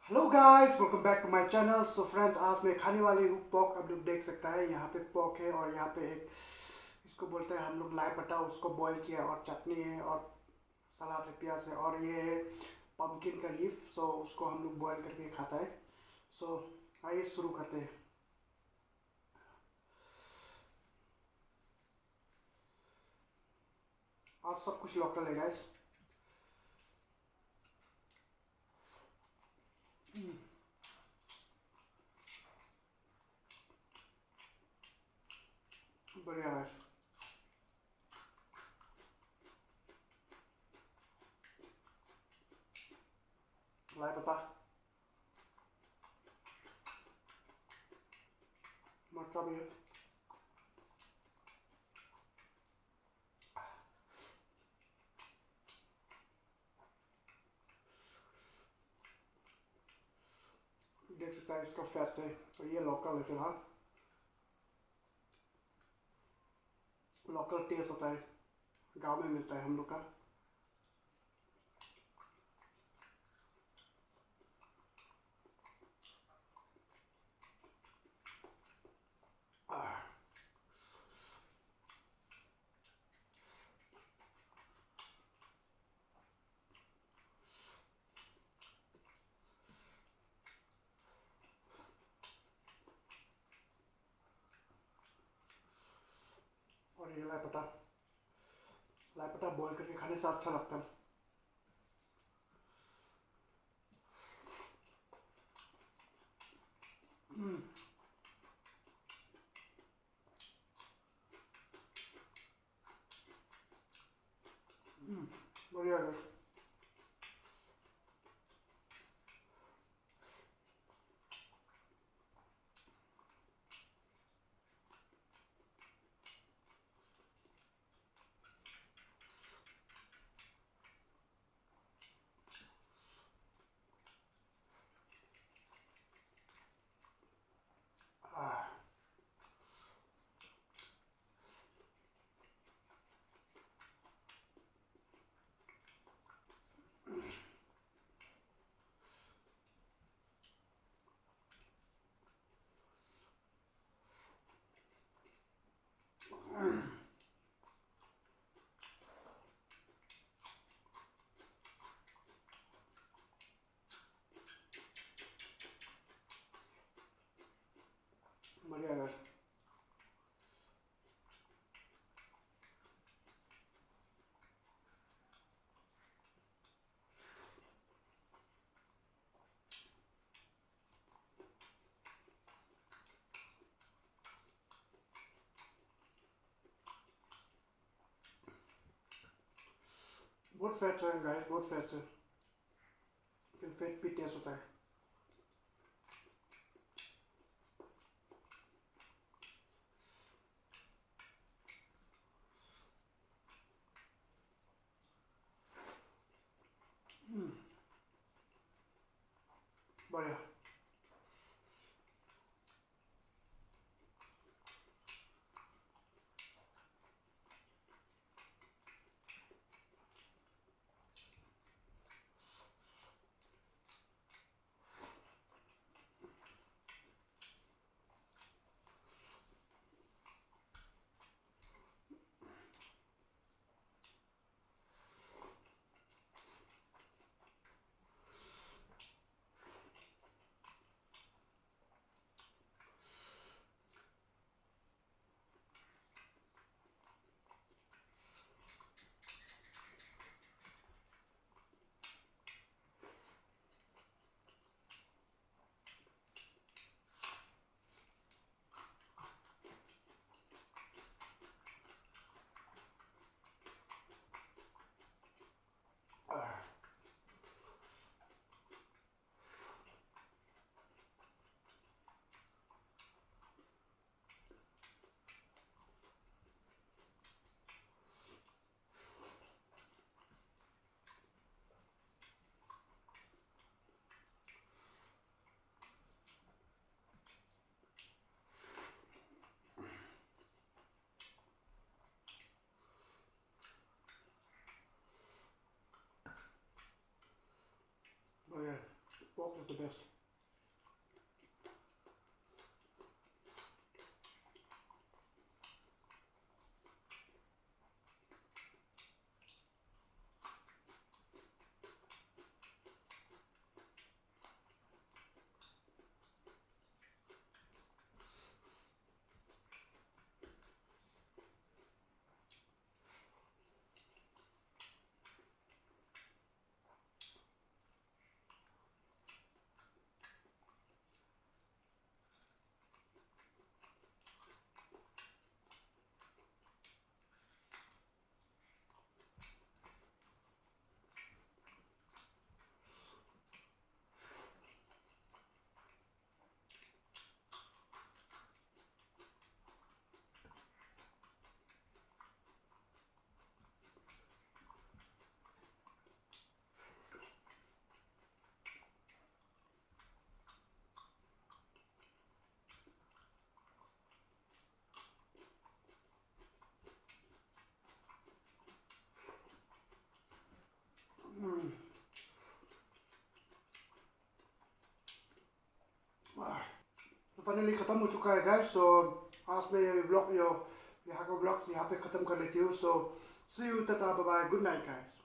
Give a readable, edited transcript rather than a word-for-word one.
Hello guys, welcome back to my channel. So friends, आज मैं खाने वाली हूँ पॉक। आप लोग देख सकता है यहाँ पे पॉक है और यहाँ पे एक इसको बोलते हैं हम लोग लाई पटा, उसको बॉईल किया और चटनी है और सलाद है, प्याज है और ये है पम्पकिन का लीफ। सो उसको हम लोग बॉईल करके खाता है। सो आइए शुरू करते हैं। आज सब कुछ लोकल है गाइस। बढ़िया गाइस। लाई पता, मटका भी है। देख सकता है इसका फैट है। तो ये लोकल है फिलहाल। लोकल टेस्ट होता है, गांव में मिलता है हम लोग का। और ये लाई पटा बॉईल करके खाने से अच्छा लगता है। बढ़िया है। बढ़िया है। बहुत फैट है गाइस, बहुत फैट है। लेकिन फैट भी टेस्ट होता है। बढ़िया। That's the best. तो फाइनली ख़त्म हो चुका है गाइस. सो आज मैं ये ब्लॉग यहाँ का ब्लॉग्स यहाँ पे ख़त्म कर लेती हूँ. So see you, tata, bye bye, good night guys.